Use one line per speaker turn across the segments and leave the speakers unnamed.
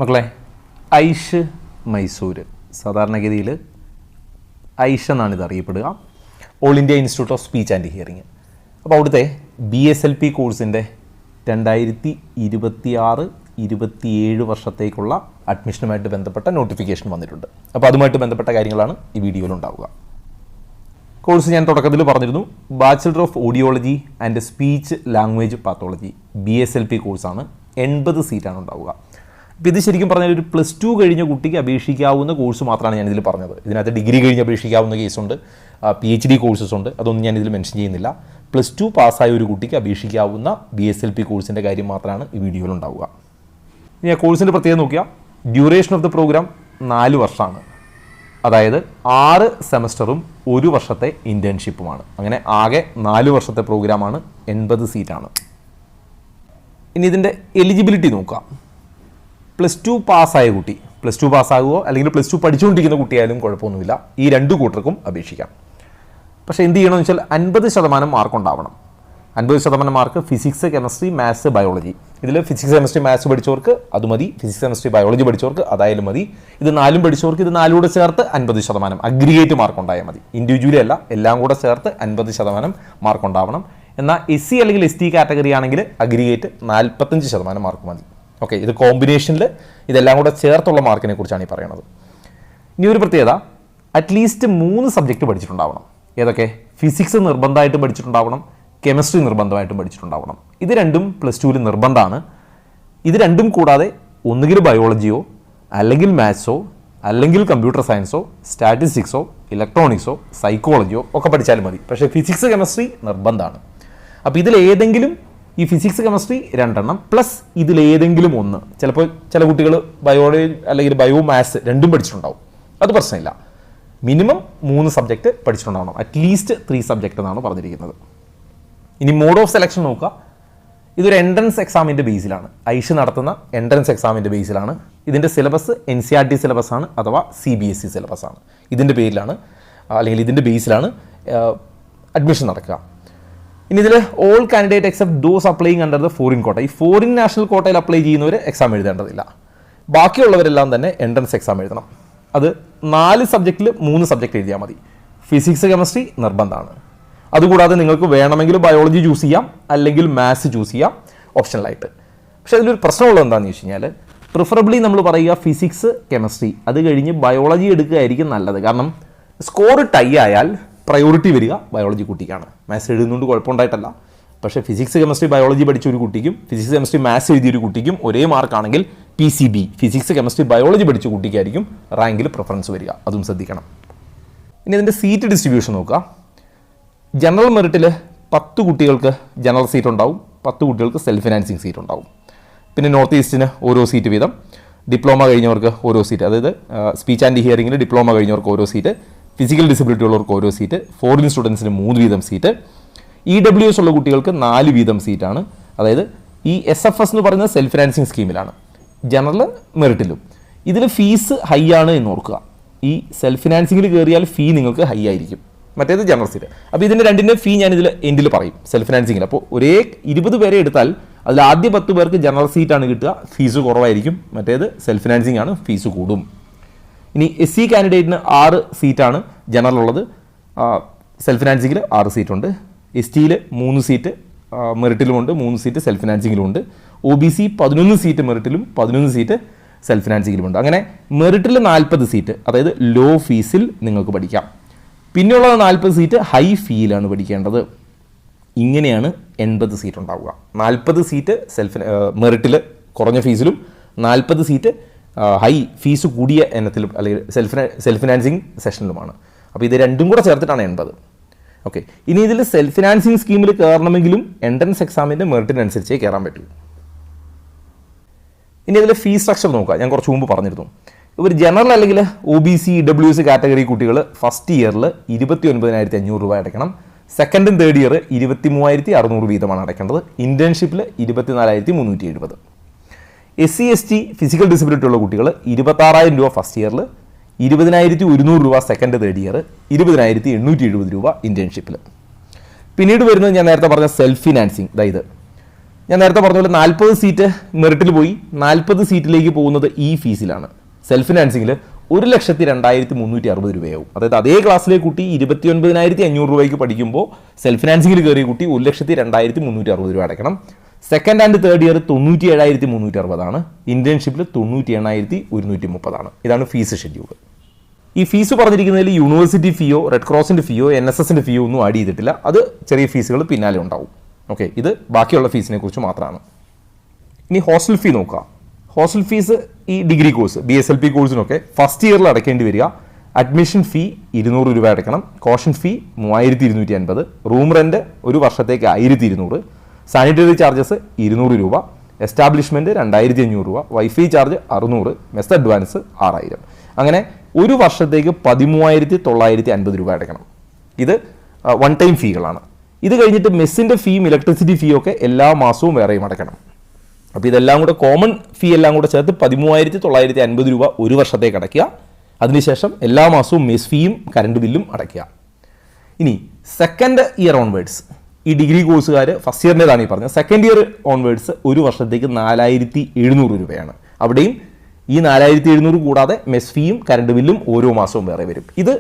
മക്കളെ, ഐഷ് മൈസൂർ സാധാരണഗതിയിൽ ഐഷ് എന്നാണ് ഇത് അറിയപ്പെടുക. All India institute of speech and hearing. അപ്പോൾ അവിടുത്തെ BSLP കോഴ്സിൻ്റെ 2026-27 വർഷത്തേക്കുള്ള അഡ്മിഷനുമായിട്ട് ബന്ധപ്പെട്ട നോട്ടിഫിക്കേഷൻ വന്നിട്ടുണ്ട്. അപ്പോൾ അതുമായിട്ട് ബന്ധപ്പെട്ട കാര്യങ്ങളാണ് ഈ വീഡിയോയിൽ ഉണ്ടാവുക. കോഴ്സ് ഞാൻ തുടക്കത്തിൽ പറഞ്ഞിരുന്നു, bachelor of audiology and speech language pathology BSLP കോഴ്സാണ്. 80 സീറ്റാണ് ഉണ്ടാവുക. അപ്പോൾ ഇത് ശരിക്കും പറഞ്ഞാൽ ഒരു +2 കഴിഞ്ഞ കുട്ടിക്ക് അപേക്ഷിക്കാവുന്ന കോഴ്സ് മാത്രമാണ് ഞാനിതിൽ പറഞ്ഞത്. ഇതിനകത്ത് ഡിഗ്രി കഴിഞ്ഞ് അപേക്ഷിക്കാവുന്ന കേസുണ്ട്, PhD കോഴ്സസ് ഉണ്ട്, അതൊന്നും ഞാനിതിൽ മെൻഷൻ ചെയ്യുന്നില്ല. +2 പാസ്സായ ഒരു കുട്ടിക്ക് അപേക്ഷിക്കാവുന്ന BSLP കോഴ്സിൻ്റെ കാര്യം മാത്രമാണ് ഈ വീഡിയോയിൽ ഉണ്ടാവുക. ഇനി ആ കോഴ്സിൻ്റെ പ്രത്യേകത നോക്കിയാൽ, ഡ്യൂറേഷൻ ഓഫ് ദ പ്രോഗ്രാം 4 വർഷമാണ്. അതായത് 6 സെമസ്റ്ററും 1 വർഷത്തെ ഇൻറ്റേൺഷിപ്പുമാണ്. അങ്ങനെ ആകെ 4 വർഷത്തെ പ്രോഗ്രാമാണ്. 80 സീറ്റാണ്. ഇനി ഇതിൻ്റെ എലിജിബിലിറ്റി നോക്കാം. +2 പാസ്സായ കുട്ടി, +2 പാസ്സാകുമോ അല്ലെങ്കിൽ +2 പഠിച്ചുകൊണ്ടിരിക്കുന്ന കുട്ടിയായാലും കുഴപ്പമൊന്നുമില്ല, ഈ 2 കൂട്ടർക്കും അപേക്ഷിക്കാം. പക്ഷേ എന്ത് ചെയ്യണമെന്ന് വെച്ചാൽ 50% മാർക്ക് ഉണ്ടാവണം. 50% mark physics, chemistry, maths, biology. ഇതിൽ ഫിസിക്സ്, കെമിസ്ട്രി, മാത്സ് പഠിച്ചവർക്ക് അത് മതി, ഫിസിക്സ്, കെമിസ്ട്രി, ബയോളജി പഠിച്ചവർക്ക് അതായാലും മതി. ഇത് 4 പഠിച്ചവർക്ക് ഇത് 4 കൂടെ ചേർത്ത് 50% അഗ്രിഗേറ്റ് മാർക്ക് ഉണ്ടായാൽ മതി. ഇൻഡിവിജ്വലി അല്ല, എല്ലാം കൂടെ ചേർത്ത് 50% മാർക്ക് ഉണ്ടാവണം. എന്നാൽ SC അല്ലെങ്കിൽ ST കാറ്റഗറി ആണെങ്കിൽ അഗ്രിഗേറ്റ് 45% മാർക്ക് മതി. ഓക്കെ, ഇത് കോമ്പിനേഷനിൽ ഇതെല്ലാം കൂടെ ചേർത്തുള്ള മാർക്കിനെ കുറിച്ചാണ് ഈ പറയുന്നത്. ഇനി ഒരു പ്രത്യേകത, അറ്റ്ലീസ്റ്റ് 3 സബ്ജക്റ്റ് പഠിച്ചിട്ടുണ്ടാവണം. ഏതൊക്കെ? ഫിസിക്സ് നിർബന്ധമായിട്ടും പഠിച്ചിട്ടുണ്ടാവണം, കെമിസ്ട്രി നിർബന്ധമായിട്ടും പഠിച്ചിട്ടുണ്ടാവണം. ഇത് രണ്ടും +2 നിർബന്ധമാണ്. ഇത് രണ്ടും കൂടാതെ ഒന്നുകിൽ ബയോളജിയോ അല്ലെങ്കിൽ മാത്സോ അല്ലെങ്കിൽ കമ്പ്യൂട്ടർ സയൻസോ സ്റ്റാറ്റിസ്റ്റിക്സോ ഇലക്ട്രോണിക്സോ സൈക്കോളജിയോ ഒക്കെ പഠിച്ചാലും മതി. പക്ഷേ ഫിസിക്സ്, കെമിസ്ട്രി നിർബന്ധമാണ്. അപ്പോൾ ഇതിലേതെങ്കിലും, ഈ ഫിസിക്സ്, കെമിസ്ട്രി 2 പ്ലസ് ഇതിലേതെങ്കിലും ഒന്ന്, ചിലപ്പോൾ ചില കുട്ടികൾ ബയോളജി അല്ലെങ്കിൽ ബയോ മാത്സ് രണ്ടും പഠിച്ചിട്ടുണ്ടാവും, അത് പ്രശ്നമില്ല. മിനിമം 3 സബ്ജക്റ്റ് പഠിച്ചിട്ടുണ്ടാവണം. അറ്റ്ലീസ്റ്റ് 3 സബ്ജക്റ്റ് എന്നാണ് പറഞ്ഞിരിക്കുന്നത്. ഇനി മോഡ് ഓഫ് സെലക്ഷൻ നോക്കുക. ഇതൊരു എൻട്രൻസ് എക്സാമിൻ്റെ ബേസിലാണ്, ഐഷ് നടത്തുന്ന എൻട്രൻസ് എക്സാമിൻ്റെ ബേസിലാണ്. ഇതിൻ്റെ സിലബസ് NCERT സിലബസ് ആണ്, അഥവാ CBSE സിലബസ് ആണ്. ഇതിൻ്റെ പേരിലാണ് അല്ലെങ്കിൽ ഇതിൻ്റെ ബേസിലാണ് അഡ്മിഷൻ നടക്കുക. ഇനി ഇതിൽ all candidate except those applying under the foreign കോട്ട, ഈ ഫോറിൻ നാഷണൽ കോട്ടയിൽ അപ്ലൈ ചെയ്യുന്നവർ എക്സാം എഴുതേണ്ടതില്ല. ബാക്കിയുള്ളവരെല്ലാം തന്നെ എൻട്രൻസ് എക്സാം എഴുതണം. അത് 4 സബ്ജക്റ്റിൽ 3 സബ്ജക്റ്റ് എഴുതിയാൽ മതി. ഫിസിക്സ്, കെമിസ്ട്രി നിർബന്ധമാണ്. അതുകൂടാതെ നിങ്ങൾക്ക് വേണമെങ്കിൽ ബയോളജി ചൂസ് ചെയ്യാം, അല്ലെങ്കിൽ മാത്സ് ചൂസ് ചെയ്യാം ഓപ്ഷണലായിട്ട്. പക്ഷേ അതിലൊരു പ്രശ്നമുള്ളത് എന്താണെന്ന് വെച്ച് കഴിഞ്ഞാൽ, പ്രിഫറബിളി നമ്മൾ പറയുക ഫിസിക്സ്, കെമിസ്ട്രി, അത് കഴിഞ്ഞ് ബയോളജി എടുക്കുകയായിരിക്കും നല്ലത്. കാരണം സ്കോർ ടൈ ആയാൽ പ്രയോറിറ്റി വരിക ബയോളജി കുട്ടിക്കാണ്. മാത്സ് എഴുതുന്നതുകൊണ്ട് കുഴപ്പമുണ്ടായിട്ടല്ല, പക്ഷേ ഫിസിക്സ്, കെമിസ്ട്രി, ബയോളജി പഠിച്ച ഒരു കുട്ടിക്കും ഫിസിക്സ്, കെമിസ്ട്രി, മാത്സ് എഴുതിയ ഒരു കുട്ടിക്കും ഒരേ മാർക്കാണെങ്കിൽ PCB ഫിസിക്സ്, കെമിസ്ട്രി, ബയോളജി പഠിച്ച കുട്ടിക്കായിരിക്കും റാങ്കിൽ പ്രിഫറൻസ് വരിക. അതും ശ്രദ്ധിക്കണം. ഇനി ഇതിൻ്റെ സീറ്റ് ഡിസ്ട്രിബ്യൂഷൻ നോക്കുക. ജനറൽ മെറിറ്റിൽ 10 കുട്ടികൾക്ക് ജനറൽ സീറ്റ് ഉണ്ടാവും, 10 കുട്ടികൾക്ക് സെൽഫ് ഫിനാൻസിങ് സീറ്റ് ഉണ്ടാവും. പിന്നെ നോർത്ത് ഈസ്റ്റിന് ഓരോ സീറ്റ് വീതം, ഡിപ്ലോമ കഴിഞ്ഞവർക്ക് ഓരോ സീറ്റ്, അതായത് സ്പീച്ച് ആൻഡ് ഹിയറിംഗിൽ ഡിപ്ലോമ കഴിഞ്ഞവർക്ക് ഓരോ സീറ്റ്, ഫിസിക്കൽ ഡിസബിലിറ്റി ഉള്ളവർക്ക് ഓരോ സീറ്റ്, ഫോറിൻ സ്റ്റുഡൻസിന് 3 വീതം സീറ്റ്, EWS ഉള്ള കുട്ടികൾക്ക് 4 വീതം സീറ്റാണ്. അതായത് ഈ SFS എന്ന് പറയുന്നത് സെൽഫ് ഫിനാൻസിങ് സ്കീമിലാണ്, ജനറൽ മെറിറ്റിലും. ഇതിൽ ഫീസ് ഹൈ ആണ് എന്ന് ഓർക്കുക. ഈ സെൽഫ് ഫിനാൻസിങ്ങിൽ കയറിയാൽ ഫീ നിങ്ങൾക്ക് ഹൈ ആയിരിക്കും, മറ്റേത് ജനറൽ സീറ്റ്. അപ്പോൾ ഇതിൻ്റെ രണ്ടിൻ്റെ ഫീ ഞാനിതിൽ എൻഡിൽ പറയും. സെൽഫ് ഫിനാൻസിങ്ങിൽ അപ്പോൾ ഒരേ 20 പേരെ എടുത്താൽ അതിൽ ആദ്യ 10 പേർക്ക് ജനറൽ സീറ്റാണ് കിട്ടുക, ഫീസ് കുറവായിരിക്കും. മറ്റേത് സെൽഫ് ഫിനാൻസിങ് ആണ്, ഫീസ് കൂടും. ഇനി SC കാൻഡിഡേറ്റിന് 6 സീറ്റാണ് ജനറൽ ഉള്ളത്, സെൽഫ് ഫിനാൻസിങ്ങിൽ 6 സീറ്റുണ്ട്. STയിൽ 3 സീറ്റ് മെറിറ്റിലുമുണ്ട്, 3 സീറ്റ് സെൽഫ് ഫിനാൻസിങ്ങിലുമുണ്ട്. OBC 11 സീറ്റ് മെറിറ്റിലും 11 സീറ്റ് സെൽഫ് ഫിനാൻസിങ്ങിലുമുണ്ട്. അങ്ങനെ മെറിറ്റിൽ 40 സീറ്റ്, അതായത് ലോ ഫീസിൽ നിങ്ങൾക്ക് പഠിക്കാം. പിന്നെയുള്ള 40 സീറ്റ് ഹൈ ഫീയിലാണ് പഠിക്കേണ്ടത്. ഇങ്ങനെയാണ് 80 സീറ്റ് ഉണ്ടാവുക. 40 സീറ്റ് മെറിറ്റിൽ കുറഞ്ഞ ഫീസിലും 40 സീറ്റ് ഹൈ ഫീസ് കൂടിയ ഇനത്തിലും അല്ലെങ്കിൽ സെൽഫ് ഫിനാൻസിങ് സെഷനിലുമാണ്. അപ്പോൾ ഇത് രണ്ടും കൂടെ ചേർത്തിട്ടാണ് 80. ഓക്കെ, ഇനി ഇതിൽ സെൽഫ് ഫിനാൻസിങ് സ്കീമിൽ കയറണമെങ്കിലും എൻട്രൻസ് എക്സാമിൻ്റെ മെറിറ്റിനനുസരിച്ചേ കയറാൻ പറ്റൂ. ഇനി ഇതിൽ ഫീസ് സ്ട്രക്ചർ നോക്കുക. ഞാൻ കുറച്ച് മുമ്പ് പറഞ്ഞിരുന്നു, ഒരു ജനറൽ അല്ലെങ്കിൽ OBC EWS കാറ്റഗറി കുട്ടികൾ ഫസ്റ്റ് ഇയറിൽ 29,500 രൂപ അടയ്ക്കണം. സെക്കൻഡും തേർഡ് ഇയർ 23,600 വീതമാണ് അടയ്ക്കേണ്ടത്. ഇൻറ്റേൺഷിപ്പിൽ 24,370. SC ST ഫിസിക്കൽ ഡിസബിലിറ്റി ഉള്ള കുട്ടികൾ 26,000 രൂപ ഫസ്റ്റ് ഇയറിൽ, 20,100 രൂപ സെക്കൻഡ് തേർഡ് ഇയർ, 20,870 രൂപ ഇൻറ്റേൺഷിപ്പിൽ. പിന്നീട് വരുന്നത് ഞാൻ നേരത്തെ പറഞ്ഞ സെൽഫ് ഫിനാൻസിങ്. അതായത് ഞാൻ നേരത്തെ പറഞ്ഞ പോലെ 40 സീറ്റ് മെറിറ്റിൽ പോയി 40 സീറ്റിലേക്ക് പോകുന്നത് ഈ ഫീസിലാണ്. സെൽഫ് ഫിനാൻസിങ്ങിൽ 1,02,360 രൂപയാവും. അതായത് അതേ ക്ലാസ്സിലെ കുട്ടി 29,500 രൂപയ്ക്ക് പഠിക്കുമ്പോൾ സെൽഫ് ഫിനാൻസിങ്ങിൽ കയറിയ കുട്ടി 1,02,360 രൂപ അടയ്ക്കണം. സെക്കൻഡ് ആൻഡ് തേർഡ് ഇയർ 97,360 ഇന്റേൺഷിപ്പിൽ 98,130 ഇതാണ് ഫീസ് ഷെഡ്യൂൾ. ഈ ഫീസ് പറഞ്ഞിരിക്കുന്നതിൽ യൂണിവേഴ്സിറ്റി ഫീയോ റെഡ് ക്രോസിൻ്റെ ഫീയോ NSSൻ്റെ ഫീയോ ഒന്നും ആഡ് ചെയ്തിട്ടില്ല. അത് ചെറിയ ഫീസുകൾ പിന്നാലെ ഉണ്ടാവും. ഓക്കെ, ഇത് ബാക്കിയുള്ള ഫീസിനെ കുറിച്ച് മാത്രമാണ്. ഇനി ഹോസ്റ്റൽ ഫീ നോക്കാം. ഹോസ്റ്റൽ ഫീസ് ഈ ഡിഗ്രി കോഴ്സ് BSLP കോഴ്സിനൊക്കെ ഫസ്റ്റ് ഇയറിൽ അടയ്ക്കേണ്ടി വരിക. അഡ്മിഷൻ ഫീ 200 രൂപ അടയ്ക്കണം. കോഷൻ ഫീ 3,250. റൂം റെൻറ്റ് ഒരു വർഷത്തേക്ക് 1,200. സാനിറ്ററി ചാർജസ് 200 രൂപ. എസ്റ്റാബ്ലിഷ്മെൻറ്റ് 2,500 രൂപ. Wifi charge 600. Mess advance 6,000. അങ്ങനെ ഒരു വർഷത്തേക്ക് 13,950 രൂപ അടയ്ക്കണം. ഇത് വൺ ടൈം ഫീകളാണ്. ഇത് കഴിഞ്ഞിട്ട് മെസ്സിൻ്റെ ഫീയും ഇലക്ട്രിസിറ്റി ഫീ ഒക്കെ എല്ലാ മാസവും വേറെയും അടയ്ക്കണം. അപ്പോൾ ഇതെല്ലാം കൂടെ കോമൺ ഫീ എല്ലാം കൂടെ ചേർത്ത് 13,950 രൂപ ഒരു വർഷത്തേക്ക് അടയ്ക്കുക. അതിനുശേഷം എല്ലാ മാസവും മെസ് ഫീയും കറണ്ട് ബില്ലും അടയ്ക്കുക. ഇനി സെക്കൻഡ് ഇയർ ഓൺവേർഡ്സ് ഈ ഡിഗ്രി കോഴ്സുകാർ ഫസ്റ്റ് ഇയറിൻ്റെതാണ് ഈ പറഞ്ഞത്. സെക്കൻഡ് ഇയർ ഓൺവേർഡ്സ് ഒരു വർഷത്തേക്ക് 4,700 രൂപയാണ്. അവിടെയും ഈ 4,700 കൂടാതെ മെസ് ഫീയും കറണ്ട് ബില്ലും ഓരോ മാസവും വേറെ വരും. ഇത്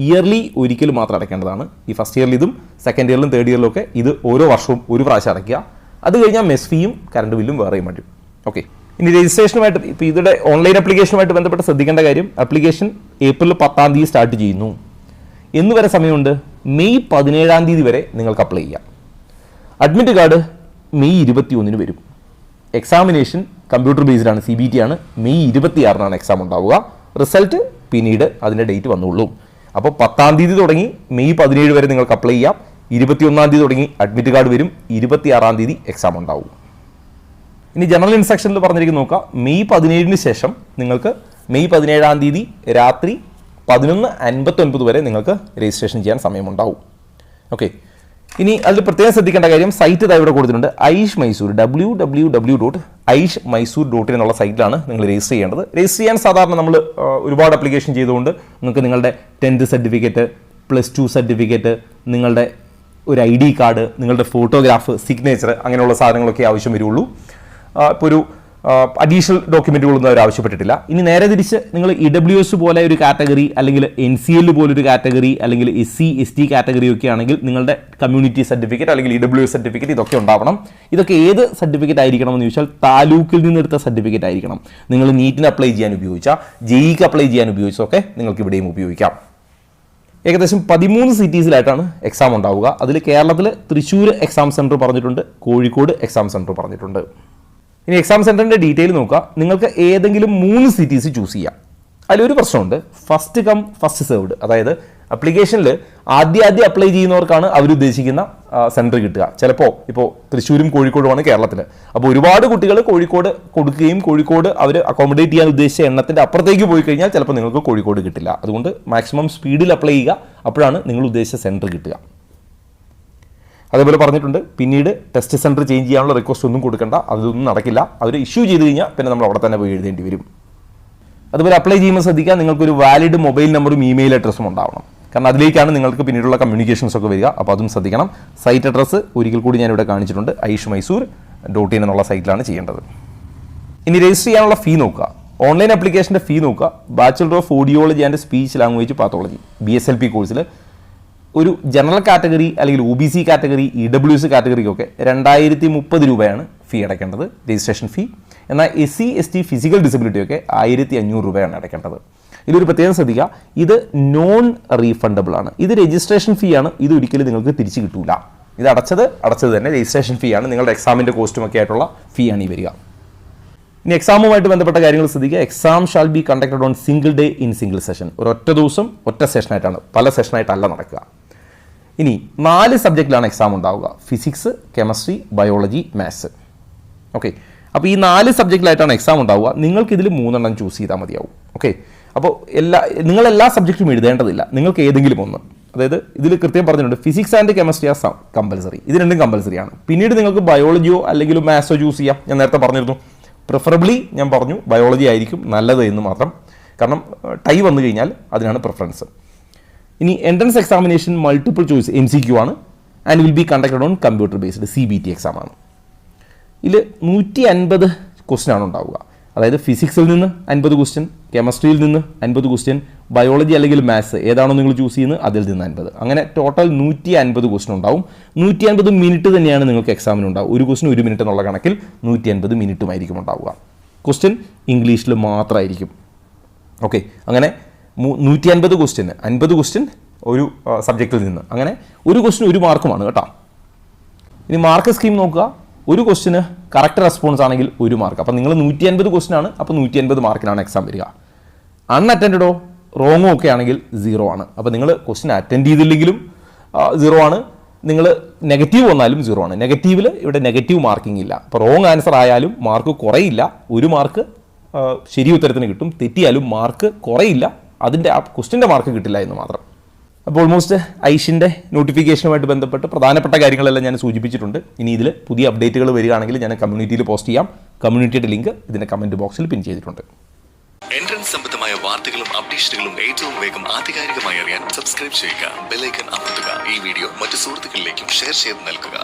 ഇയർലി ഒരിക്കൽ മാത്രം അടയ്ക്കേണ്ടതാണ്. ഈ ഫസ്റ്റ് ഇയറിൽ ഇതും സെക്കൻഡ് ഇയറിലും തേർഡ് ഇയറിലും ഒക്കെ ഇത് ഓരോ വർഷവും ഒരു പ്രാവശ്യം അടയ്ക്കുക. അത് കഴിഞ്ഞാൽ മെസ് ഫീയും കറണ്ട് ബില്ലും വേറെയും വരും. ഓക്കെ, ഇനി രജിസ്ട്രേഷനുമായിട്ട് ഇപ്പോൾ ഇതിൻ്റെ ഓൺലൈൻ ആപ്ലിക്കേഷനുമായിട്ട് ബന്ധപ്പെട്ട് ശ്രദ്ധിക്കേണ്ട കാര്യം, ആപ്ലിക്കേഷൻ ഏപ്രിൽ 10 സ്റ്റാർട്ട് ചെയ്യുന്നു. എന്ന് വരെ സമയമുണ്ട്. മെയ് 17 വരെ നിങ്ങൾക്ക് അപ്ലൈ ചെയ്യാം. അഡ്മിറ്റ് കാർഡ് മെയ് 21 വരും. എക്സാമിനേഷൻ കമ്പ്യൂട്ടർ ബേസ്ഡ് ആണ്, CBT ആണ്. മെയ് 26 എക്സാം ഉണ്ടാവുക. റിസൾട്ട് പിന്നീട് അതിൻ്റെ ഡേറ്റ് വന്നുള്ളൂ. അപ്പോൾ 10 തുടങ്ങി മെയ് 17 വരെ നിങ്ങൾക്ക് അപ്ലൈ ചെയ്യാം. 21 തുടങ്ങി അഡ്മിറ്റ് കാർഡ് വരും. 26 എക്സാം ഉണ്ടാവും. ഇനി ജനറൽ ഇൻസ്ട്രക്ഷനിൽ പറഞ്ഞിരിക്കുന്ന നോക്കുക, മെയ് 17 ശേഷം നിങ്ങൾക്ക് മെയ് 17 രാത്രി 11:59 വരെ നിങ്ങൾക്ക് രജിസ്ട്രേഷൻ ചെയ്യാൻ സമയമുണ്ടാവും. ഓക്കെ, ഇനി അതിൽ പ്രത്യേകം ശ്രദ്ധിക്കേണ്ട കാര്യം, സൈറ്റ് ഇതാ ഇവിടെ കൊടുത്തിട്ടുണ്ട്. ഐഷ് മൈസൂർ www.aishmysore.in എന്നുള്ള സൈറ്റിലാണ് നിങ്ങൾ രജിസ്റ്റർ ചെയ്യേണ്ടത്. രജിസ്റ്റർ ചെയ്യാൻ സാധാരണ നമ്മൾ ഒരുപാട് ആപ്ലിക്കേഷൻ ചെയ്തുകൊണ്ട് നിങ്ങൾക്ക് നിങ്ങളുടെ 10th സർട്ടിഫിക്കറ്റ്, +2 സർട്ടിഫിക്കറ്റ്, നിങ്ങളുടെ ഒരു ID കാർഡ്, നിങ്ങളുടെ ഫോട്ടോഗ്രാഫ്, സിഗ്നേച്ചർ അങ്ങനെയുള്ള സാധനങ്ങളൊക്കെ ആവശ്യം വരുള്ളൂ. ഇപ്പോൾ ഒരു അഡീഷണൽ ഡോക്യുമെൻറ്റുകളൊന്നും അവർ ആവശ്യപ്പെട്ടിട്ടില്ല. ഇനി നേരെ തിരിച്ച് നിങ്ങൾ EWS പോലെ ഒരു കാറ്റഗറി, അല്ലെങ്കിൽ NCL പോലൊരു കാറ്റഗറി, അല്ലെങ്കിൽ SC ST കാറ്റഗറി ഒക്കെ ആണെങ്കിൽ നിങ്ങളുടെ കമ്മ്യൂണിറ്റി സർട്ടിഫിക്കറ്റ് അല്ലെങ്കിൽ EWS സർട്ടിഫിക്കറ്റ് ഇതൊക്കെ ഉണ്ടാവണം. ഇതൊക്കെ ഏത് സർട്ടിഫിക്കറ്റ് ആയിരിക്കണം എന്ന് ചോദിച്ചാൽ താലൂക്കിൽ നിന്നെടുത്ത സർട്ടിഫിക്കറ്റ് ആയിരിക്കണം. നിങ്ങൾ നീറ്റിന് അപ്ലൈ ചെയ്യാൻ ഉപയോഗിച്ചാൽ, JEEക്ക് അപ്ലൈ ചെയ്യാൻ ഉപയോഗിച്ചൊക്കെ നിങ്ങൾക്ക് ഇവിടെയും ഉപയോഗിക്കാം. ഏകദേശം 13 സിറ്റീസിലായിട്ടാണ് എക്സാം ഉണ്ടാവുക. അതിൽ കേരളത്തിൽ തൃശ്ശൂർ എക്സാം സെൻറ്റർ പറഞ്ഞിട്ടുണ്ട്, കോഴിക്കോട് എക്സാം സെൻറ്റർ പറഞ്ഞിട്ടുണ്ട്. ഇനി എക്സാം സെൻറ്ററിൻ്റെ ഡീറ്റെയിൽ നോക്കുക. നിങ്ങൾക്ക് ഏതെങ്കിലും 3 സിറ്റീസ് ചൂസ് ചെയ്യാം. അതിലൊരു പ്രശ്നമുണ്ട്, ഫസ്റ്റ് കം ഫസ്റ്റ് സെർവ്ഡ്. അതായത് ആപ്ലിക്കേഷനിൽ ആദ്യം അപ്ലൈ ചെയ്യുന്നവർക്കാണ് അവരുദ്ദേശിക്കുന്ന സെൻറ്റർ കിട്ടുക. ചിലപ്പോൾ ഇപ്പോൾ തൃശ്ശൂരും കോഴിക്കോടുമാണ് കേരളത്തിൽ. അപ്പോൾ ഒരുപാട് കുട്ടികൾ കോഴിക്കോട് കൊടുക്കുകയും കോഴിക്കോട് അവർ അക്കോമഡേറ്റ് ചെയ്യാൻ ഉദ്ദേശിച്ച എണ്ണത്തിൻ്റെ അപ്പുറത്തേക്ക് പോയി കഴിഞ്ഞാൽ ചിലപ്പോൾ നിങ്ങൾക്ക് കോഴിക്കോട് കിട്ടില്ല. അതുകൊണ്ട് മാക്സിമം സ്പീഡിൽ അപ്ലൈ ചെയ്യുക. അപ്പോഴാണ് നിങ്ങൾ ഉദ്ദേശിച്ച സെൻറ്റർ കിട്ടുക. അതേപോലെ പറഞ്ഞിട്ടുണ്ട്, പിന്നീട് ടെസ്റ്റ് സെൻറ്റർ ചേഞ്ച് ചെയ്യാനുള്ള റിക്വസ്റ്റ് ഒന്നും കൊടുക്കേണ്ട, അതൊന്നും നടക്കില്ല. അവർ ഇഷ്യൂ ചെയ്ത് കഴിഞ്ഞാൽ പിന്നെ നമ്മൾ അവിടെ തന്നെ പോയി എഴുതേണ്ടി വരും. അതുപോലെ അപ്ലൈ ചെയ്യുമ്പോൾ ശ്രദ്ധിക്കുക, നിങ്ങൾക്കൊരു വാലിഡ് മൊബൈൽ നമ്പറും ഇമെയിൽ അഡ്രസ്സും ഉണ്ടാവണം. കാരണം അതിലേക്കാണ് നിങ്ങൾക്ക് പിന്നീടുള്ള കമ്മ്യൂണിക്കേഷൻസ് ഒക്കെ വരിക. അപ്പോൾ അതും ശ്രദ്ധിക്കണം. സൈറ്റ് അഡ്രസ്സ് ഒരിക്കൽ കൂടി ഞാനിവിടെ കാണിച്ചിട്ടുണ്ട്, aishmysore.in എന്നുള്ള സൈറ്റിലാണ് ചെയ്യേണ്ടത്. ഇനി രജിസ്റ്റർ ചെയ്യാനുള്ള ഫീ നോക്കുക. ഓൺലൈൻ ആപ്ലിക്കേഷൻ്റെ ഫീ നോക്കുക. Bachelor of audiology and speech language pathology BSLP കോഴ്സിൽ ഒരു ജനറൽ കാറ്റഗറി അല്ലെങ്കിൽ OBC കാറ്റഗറി, EWS കാറ്റഗറിക്കൊക്കെ 2,030 രൂപയാണ് ഫീ അടയ്ക്കേണ്ടത്, രജിസ്ട്രേഷൻ ഫീ. എന്നാൽ SC ST ഫിസിക്കൽ ഡിസബിലിറ്റി ഒക്കെ 1,500 രൂപയാണ് അടയ്ക്കേണ്ടത്. ഇതൊരു പ്രത്യേകം ശ്രദ്ധിക്കുക, ഇത് നോൺ റീഫണ്ടബിൾ ആണ്. ഇത് രജിസ്ട്രേഷൻ ഫീ ആണ്. ഇത് ഒരിക്കലും നിങ്ങൾക്ക് തിരിച്ച് കിട്ടൂല. ഇത് അടച്ചത് തന്നെ രജിസ്ട്രേഷൻ ഫീ ആണ്. നിങ്ങളുടെ എക്സാമിൻ്റെ കോസ്റ്റും ഒക്കെ ആയിട്ടുള്ള ഫീ ആണ് ഈ വരിക. ഇനി എക്സാമുമായിട്ട് ബന്ധപ്പെട്ട കാര്യങ്ങൾ ശ്രദ്ധിക്കുക. Exam shall be conducted on single day in single session. ഒരൊറ്റ ദിവസം ഒറ്റ സെഷനായിട്ടാണ്, പല സെഷനായിട്ടല്ല നടക്കുക. ഇനി 4 സബ്ജക്റ്റിലാണ് എക്സാം ഉണ്ടാവുക: physics, chemistry, biology, maths. Okay, അപ്പോൾ ഈ 4 സബ്ജക്റ്റിലായിട്ടാണ് എക്സാം ഉണ്ടാവുക. നിങ്ങൾക്ക് ഇതിൽ 3 ചൂസ് ചെയ്താൽ മതിയാവും. ഓക്കെ, അപ്പോൾ നിങ്ങളെല്ലാ സബ്ജക്റ്റും എഴുതേണ്ടതില്ല. നിങ്ങൾക്ക് ഏതെങ്കിലും ഒന്ന്, അതായത് ഇതിൽ കൃത്യം പറഞ്ഞിട്ടുണ്ട് physics and chemistry are compulsory. ഇത് രണ്ടും കമ്പൽസറിയാണ്. പിന്നീട് നിങ്ങൾക്ക് ബയോളജിയോ അല്ലെങ്കിൽ മാത്സോ ചൂസ് ചെയ്യാം. ഞാൻ നേരത്തെ പറഞ്ഞിരുന്നു, പ്രിഫറബിളി ഞാൻ പറഞ്ഞു ബയോളജി ആയിരിക്കും നല്ലത് എന്ന് മാത്രം. കാരണം ടൈ വന്നു കഴിഞ്ഞാൽ അതിനാണ് പ്രിഫറൻസ്. ഇനി entrance examination multiple choice MCQ ആണ്. And will be conducted on computer based CBT exam ആണ്. ഇതിൽ 150 ക്വസ്റ്റ്യൻ ഉണ്ടാവുക. അതായത് ഫിസിക്സിൽ നിന്ന് 50 ക്വസ്റ്റ്യൻ, കെമിസ്ട്രിയിൽ നിന്ന് 50 ക്വസ്റ്റ്യൻ, ബയോളജി അല്ലെങ്കിൽ മാത്സ് ഏതാണോ നിങ്ങൾ ചൂസ് ചെയ്യുന്നത് അതിൽ നിന്ന് 50. അങ്ങനെ ടോട്ടൽ 150 ക്വസ്റ്റ്യൻ ഉണ്ടാവും. 150 മിനിറ്റ് തന്നെയാണ് നിങ്ങൾക്ക് എക്സാമിന് ഉണ്ടാവുക. ഒരു ക്വസ്റ്റ്യൻ 1 മിനിറ്റ് എന്നുള്ള കണക്കിൽ 150 മിനിറ്റുമായിരിക്കും ഉണ്ടാവുക. ക്വസ്റ്റ്യൻ ഇംഗ്ലീഷിൽ മാത്രമായിരിക്കും. ഓക്കെ, അങ്ങനെ 150 ക്വസ്റ്റ്യന് 50 ക്വസ്റ്റ്യൻ ഒരു സബ്ജക്റ്റിൽ നിന്ന്, അങ്ങനെ ഒരു ക്വസ്റ്റ്യൻ 1 മാർക്കുമാണ് കേട്ടോ. ഇനി മാർക്ക് സ്കീം നോക്കുക. ഒരു ക്വസ്റ്റിന് കറക്റ്റ് റെസ്പോൺസ് ആണെങ്കിൽ 1 മാർക്ക്. അപ്പോൾ നിങ്ങൾ 150 ക്വസ്റ്റ്യൻ ആണ്, അപ്പോൾ 150 മാർക്കിനാണ് എക്സാം വരിക. അൺഅറ്റൻഡഡോ റോങ്ങോ ഒക്കെ ആണെങ്കിൽ 0 ആണ്. അപ്പോൾ നിങ്ങൾ ക്വസ്റ്റ്യൻ അറ്റൻഡ് ചെയ്തില്ലെങ്കിലും 0 ആണ്, നിങ്ങൾ നെഗറ്റീവ് വന്നാലും 0 ആണ്. നെഗറ്റീവിൽ ഇവിടെ നെഗറ്റീവ് മാർക്കിംഗ് ഇല്ല. അപ്പോൾ റോങ് ആൻസർ ആയാലും മാർക്ക് കുറയില്ല, 1 മാർക്ക് ശരി ഉത്തരത്തിന് കിട്ടും. തെറ്റിയാലും മാർക്ക് കുറയില്ല, അതിൻ്റെ ആ ക്വസ്റ്റിൻ്റെ മാർക്ക് കിട്ടില്ല എന്ന് മാത്രം. അപ്പോൾ ഓൾമോസ്റ്റ് ഐഷിൻ്റെ നോട്ടിഫിക്കേഷനുമായിട്ട് ബന്ധപ്പെട്ട് പ്രധാനപ്പെട്ട കാര്യങ്ങളെല്ലാം ഞാൻ സൂചിപ്പിച്ചിട്ടുണ്ട്. ഇനി ഇതിൽ പുതിയ അപ്ഡേറ്റുകൾ വരികയാണെങ്കിൽ ഞാൻ കമ്മ്യൂണിറ്റിയിൽ പോസ്റ്റ് ചെയ്യാം. കമ്മ്യൂണിറ്റിയുടെ ലിങ്ക് ഇതിൻ്റെ കമൻറ്റ് ബോക്സിൽ പിൻ ചെയ്തിട്ടുണ്ട്.
എൻട്രൻസ് സംബന്ധമായ വാർത്തകളും അപ്ഡേഷനുകളും ഏറ്റവും വേഗം ആധികാരികമായി അറിയാൻ സബ്സ്ക്രൈബ് ചെയ്യുക, ബെൽ ഐക്കൺ അമർത്തുക. ഈ വീഡിയോ മറ്റു സുഹൃത്തുക്കളിലേക്കും ഷെയർ ചെയ്ത് നൽകുക.